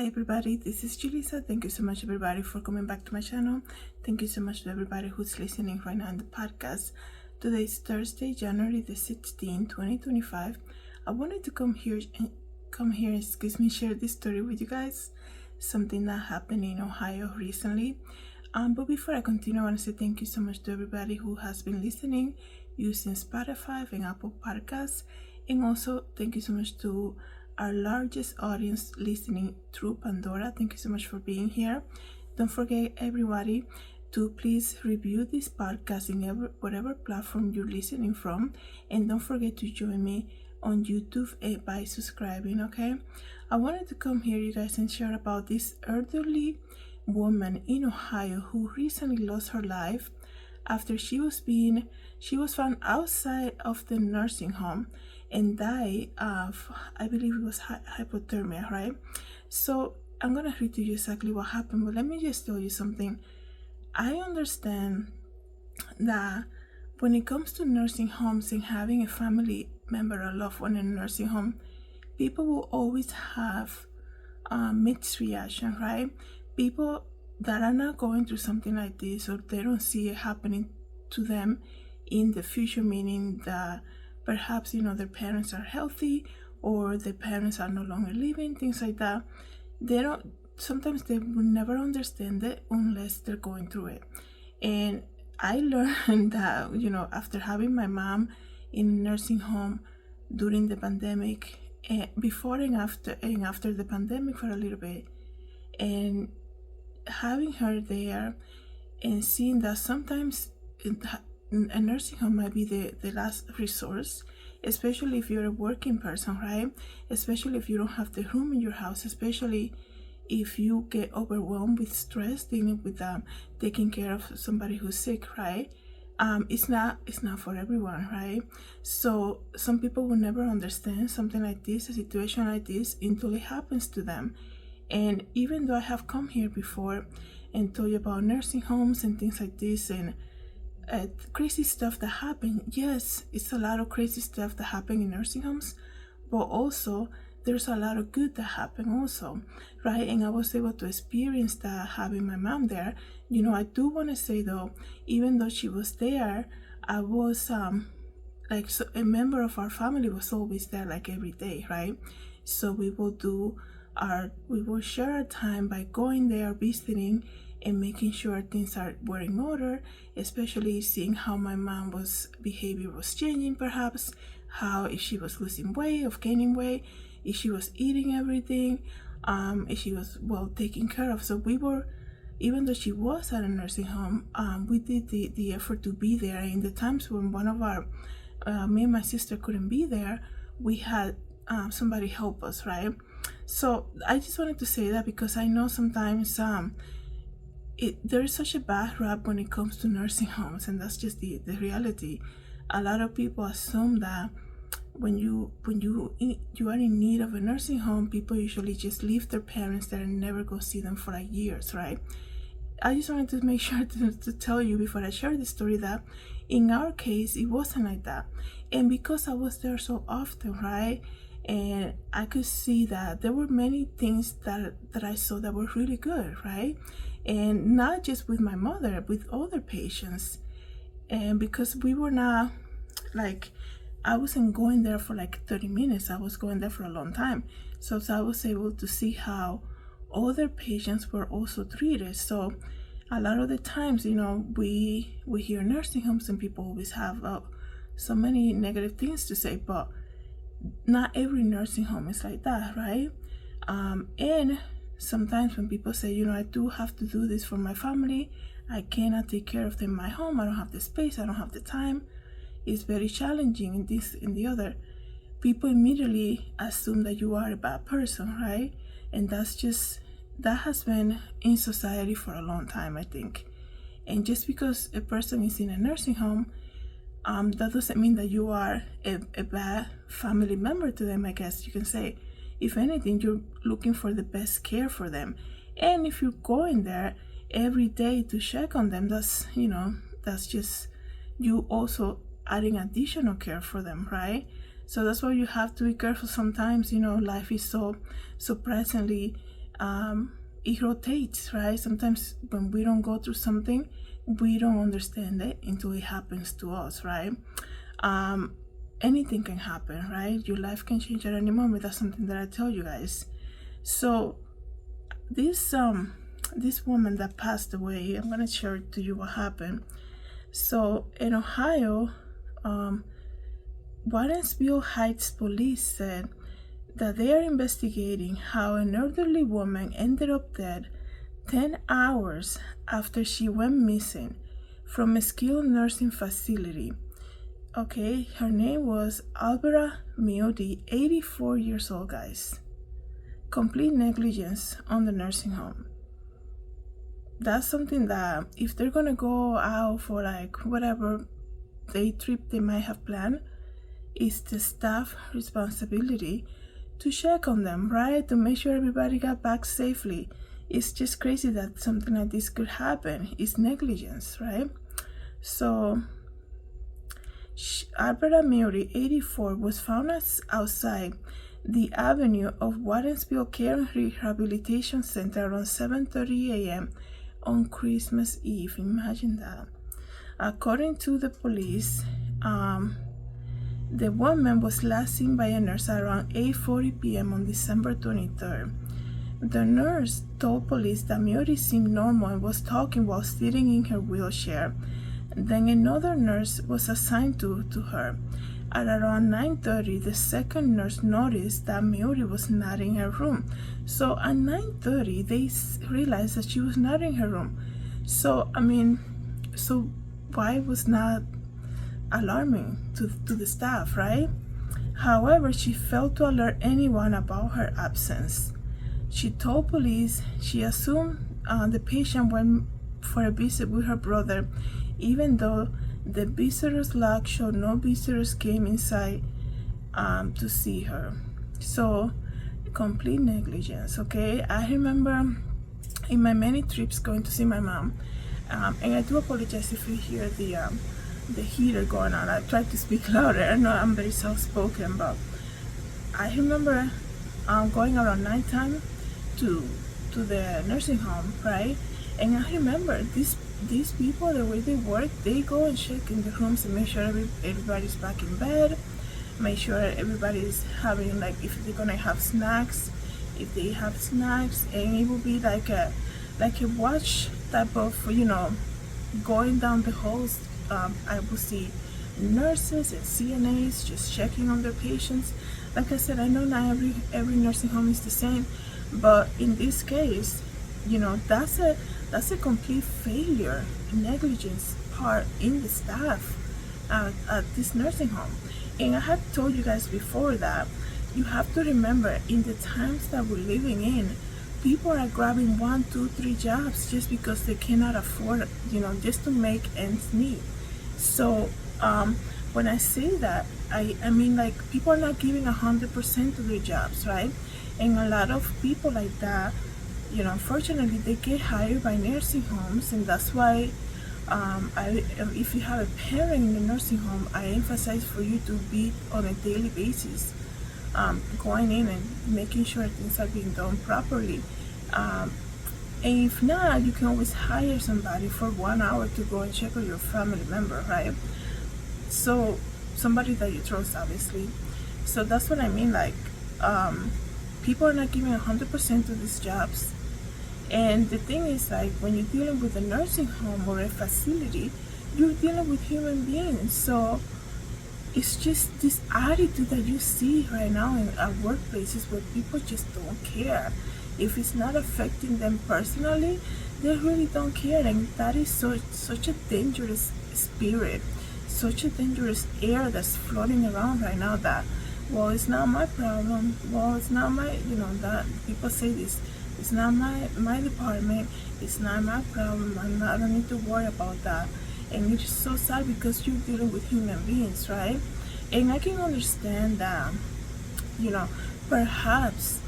Hi everybody, this is Julissa. Thank you so much everybody for coming back to my channel. Thank you so much to everybody who's listening right now in the podcast. Today is Thursday, January the 16th, 2025. I wanted to come here, share this story with you guys. Something that happened in Ohio recently. But before I continue, I want to say thank you so much to everybody who has been listening using Spotify and Apple Podcasts. And also thank you so much to our largest audience listening through Pandora. Thank you so much for being here. Don't forget everybody to please review this podcast in whatever platform you're listening from, and don't forget to join me on YouTube by subscribing. Okay, I wanted to come here, you guys, and share about this elderly woman in Ohio who recently lost her life after she was found outside of the nursing home and died of, I believe it was hypothermia, right? So I'm gonna read to you exactly what happened, but let me just tell you something. I understand that when it comes to nursing homes and having a family member or loved one in a nursing home, people will always have mixed reaction, right? People that are not going through something like this, or they don't see it happening to them in the future, meaning that perhaps their parents are healthy or their parents are no longer living, things like that. Sometimes they will never understand it unless they're going through it. And I learned that after having my mom in a nursing home during the pandemic, before and after the pandemic for a little bit, and having her there and seeing that sometimes a nursing home might be the last resource, especially if you're a working person, right? Especially if you don't have the room in your house, especially if you get overwhelmed with stress dealing with taking care of somebody who's sick, right? It's not for everyone, right? So some people will never understand something like this, a situation like this, until it happens to them. And even though I have come here before and told you about nursing homes and things like this and crazy stuff that happen, yes, it's a lot of crazy stuff that happen in nursing homes, but also there's a lot of good that happen also, right? And I was able to experience that having my mom there. I do want to say though, even though she was there, I was so a member of our family was always there, like every day, right? So we will share our time by going there, visiting, and making sure things were in order, especially seeing how my mom's behavior was changing, perhaps how if she was losing weight or gaining weight, if she was eating everything, if she was well taken care of. So we were, even though she was at a nursing home, we did the effort to be there. And in the times when one of our me and my sister couldn't be there, we had somebody help us, right? So I just wanted to say that because I know sometimes there is such a bad rap when it comes to nursing homes, and that's just the reality. A lot of people assume that when you are in need of a nursing home, people usually just leave their parents there and never go see them for years, right? I just wanted to make sure to tell you before I share this story that in our case it wasn't like that. And because I was there so often, right, and I could see that there were many things that I saw that were really good, right? And not just with my mother, with other patients. And because we were not I wasn't going there for 30 minutes, I was going there for a long time. So I was able to see how other patients were also treated. So a lot of the times, we hear nursing homes and people always have so many negative things to say, but not every nursing home is like that, right? And sometimes when people say, I do have to do this for my family, I cannot take care of them in my home, I don't have the space, I don't have the time, it's very challenging in this and the other, people immediately assume that you are a bad person, right? And that has been in society for a long time, I think. And just because a person is in a nursing home, that doesn't mean that you are a bad family member to them, I guess you can say. If anything, you're looking for the best care for them. And if you're going there every day to check on them, that's just you also adding additional care for them, right? So that's why you have to be careful sometimes. Life is so presently it rotates, right? Sometimes when we don't go through something, we don't understand it until it happens to us, right? Anything can happen, right? Your life can change at any moment. That's something that I tell you guys. So this woman that passed away, I'm gonna share to you what happened. So in Ohio, Warrensville Heights police said that they are investigating how an elderly woman ended up dead 10 hours after she went missing from a skilled nursing facility. Okay, her name was Alberta Meody, 84 years old, guys. Complete negligence on the nursing home. That's something that if they're gonna go out for like whatever day trip they might have planned, it's the staff responsibility to check on them, right? To make sure everybody got back safely. It's just crazy that something like this could happen. It's negligence, right? So Alberta Murray, 84, was found outside the avenue of Warrensville Care and Rehabilitation Center around 7:30 a.m. on Christmas Eve. Imagine that. According to the police, the woman was last seen by a nurse around 8:40 p.m. on December 23rd. The nurse told police that Murray seemed normal and was talking while sitting in her wheelchair. Then another nurse was assigned to her. At around 9:30, the second nurse noticed that Murray was not in her room. So at 9:30, they realized that she was not in her room. So why was not alarming to the staff, right? However, she failed to alert anyone about her absence. She told police she assumed the patient went for a visit with her brother, even though the visitor's log showed no visitors came inside to see her. So complete negligence. Okay, I remember in my many trips going to see my mom, and I do apologize if you hear the heater going on. I tried to speak louder. I know I'm very soft-spoken, but I remember going around nighttime to the nursing home, right? And I remember these people, the way they work, they go and check in the rooms and make sure everybody's back in bed, make sure everybody's having, like, if they're gonna have snacks, if they have snacks, and it will be like a watch type of, going down the halls. I will see nurses and CNAs just checking on their patients. Like I said, I know not every nursing home is the same, but in this case, that's a complete failure, negligence part in the staff at this nursing home. And I have told you guys before that you have to remember, in the times that we're living in, people are grabbing 1, 2, 3 jobs just because they cannot afford, just to make ends meet. So when I say that, I mean, like, people are not giving 100% to their jobs, right? And a lot of people like that, unfortunately, they get hired by nursing homes, and that's why if you have a parent in the nursing home, I emphasize for you to be on a daily basis, going in and making sure things are being done properly. And if not, you can always hire somebody for 1 hour to go and check on your family member, right? So somebody that you trust, obviously. So that's what I mean, like, people are not giving 100% to these jobs. And the thing is, like, when you're dealing with a nursing home or a facility, you're dealing with human beings. So it's just this attitude that you see right now in our workplaces where people just don't care. If it's not affecting them personally, they really don't care. And that is such a dangerous spirit, such a dangerous air that's floating around right now, that, well, it's not my problem. Well, it's not my, that people say this. It's not my department. It's not my problem. I don't need to worry about that. And it's just so sad because you're dealing with human beings, right? And I can understand that, perhaps,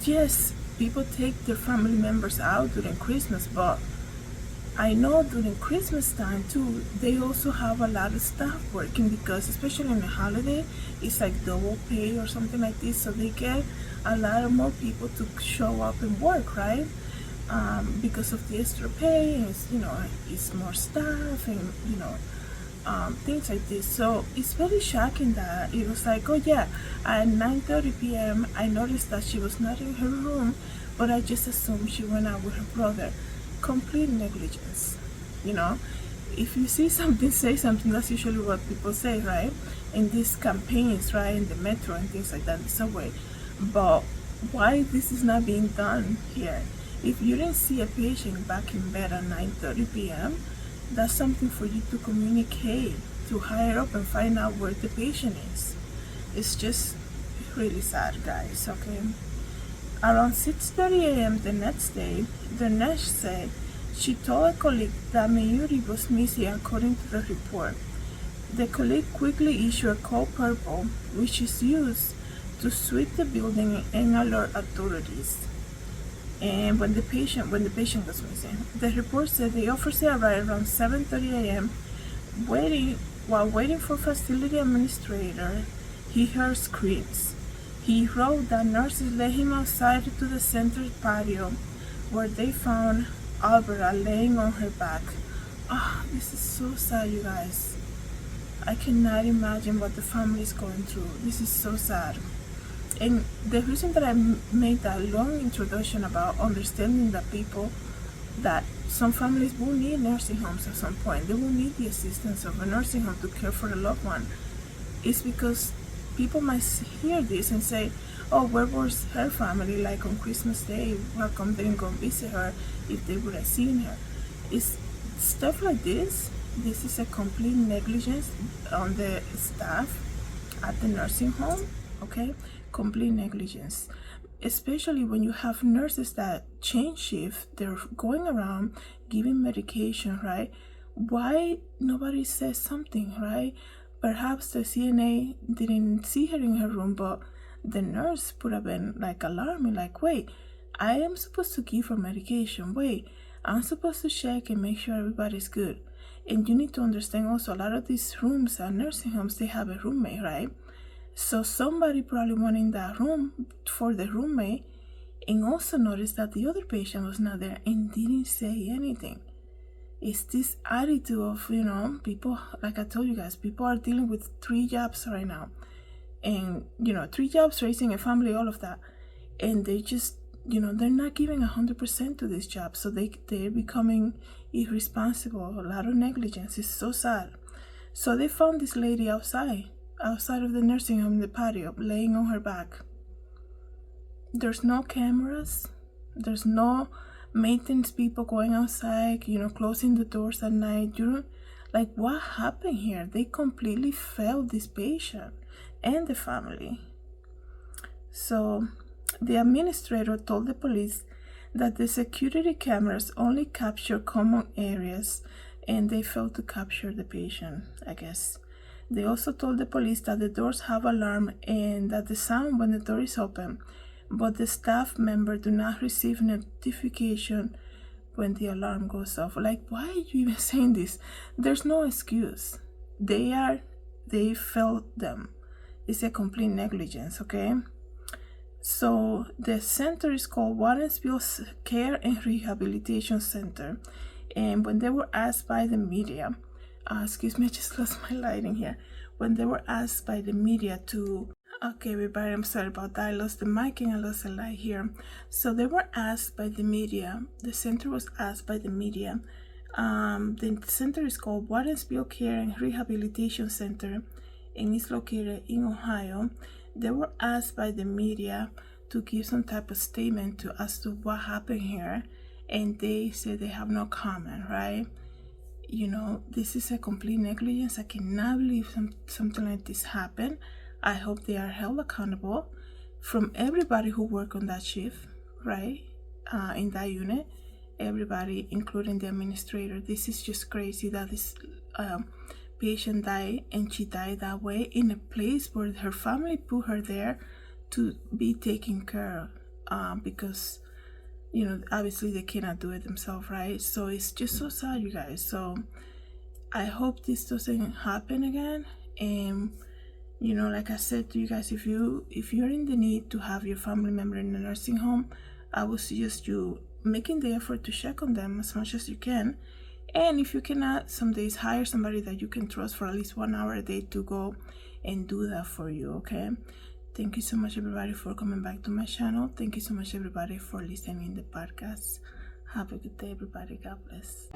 yes, people take their family members out during Christmas, but I know during Christmas time too, they also have a lot of staff working because especially in the holiday, it's like double pay or something like this. So they get a lot of more people to show up and work, right? Because of the extra pay, and it's more staff and things like this. So it's very shocking that it was like, oh yeah, at 9:30 p.m. I noticed that she was not in her room, but I just assumed she went out with her brother. Complete negligence. If you see something, say something. That's usually what people say, right? In these campaigns, right, in the metro and things like that, the subway. But why this is not being done here? If you didn't see a patient back in bed at 9:30 p.m., that's something for you to communicate to higher up and find out where the patient is. It's just really sad, guys, okay? Around 6:30 a.m. the next day, the nurse said she told a colleague that Mayuri was missing according to the report. The colleague quickly issued a code purple, which is used to sweep the building and alert authorities. And when the patient was missing, the report said the officer arrived around 7:30 a.m. While waiting for facility administrator, he heard screams. He wrote that nurses led him outside to the center patio, where they found Alberta laying on her back. This is so sad, you guys. I cannot imagine what the family is going through. This is so sad. And the reason that I made that long introduction about understanding that some families will need nursing homes at some point. They will need the assistance of a nursing home to care for a loved one. Is because people might hear this and say, oh, where was her family like on Christmas Day? How come they didn't go visit her if they would have seen her? It's stuff like this. This is a complete negligence on the staff at the nursing home, okay? Complete negligence. Especially when you have nurses that change shift, they're going around giving medication, right? Why nobody says something, right? Perhaps the CNA didn't see her in her room, but the nurse would have been like alarming, like, wait, I am supposed to give her medication. Wait, I'm supposed to check and make sure everybody's good. And you need to understand also, a lot of these rooms at nursing homes, they have a roommate, right? So somebody probably went in that room for the roommate and also noticed that the other patient was not there and didn't say anything. It's this attitude of, people, like I told you guys, people are dealing with 3 jobs right now. And, 3 jobs, raising a family, all of that. And they just, they're not giving 100% to this job. So they're becoming irresponsible. A lot of negligence. It's so sad. So they found this lady outside of the nursing home in the patio, laying on her back. There's no cameras. There's no maintenance people going outside, closing the doors at night. Like, what happened here? They completely failed this patient and the family. So the administrator told the police that the security cameras only capture common areas and they failed to capture the patient, I guess. They also told the police that the doors have alarm and that the sound when the door is open, but the staff member do not receive notification when the alarm goes off. Like, why are you even saying this? There's no excuse. They failed them. It's a complete negligence, okay? So the center is called Warrensville Care and Rehabilitation Center. And when they were asked by the media, excuse me, I just lost my lighting here. When they were asked by the media okay, everybody, I'm sorry about that. I lost the mic and I lost the light here. So they were asked by the media, the center was asked by the media. The center is called Warrensville Care and Rehabilitation Center and it's located in Ohio. They were asked by the media to give some type of statement as to what happened here. And they said they have no comment, right? This is a complete negligence. I cannot believe something like this happened. I hope they are held accountable from everybody who worked on that shift, right? In that unit, everybody, including the administrator. This is just crazy that this patient died and she died that way in a place where her family put her there to be taken care of because you know, obviously they cannot do it themselves, right? So it's just so sad, you guys. So I hope this doesn't happen again. And you know, like I said to you guys, if you're in the need to have your family member in a nursing home, I would suggest you making the effort to check on them as much as you can. And if you cannot, some days hire somebody that you can trust for at least 1 hour a day to go and do that for you, okay? Thank you so much, everybody, for coming back to my channel. Thank you so much, everybody, for listening to the podcast. Have a good day, everybody. God bless.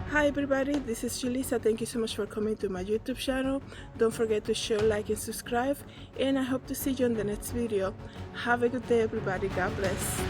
Hi everybody, this is Julissa. Thank you so much for coming to my YouTube channel. Don't forget to share, like, and subscribe, and I hope to see you on the next video. Have a good day, everybody. God bless.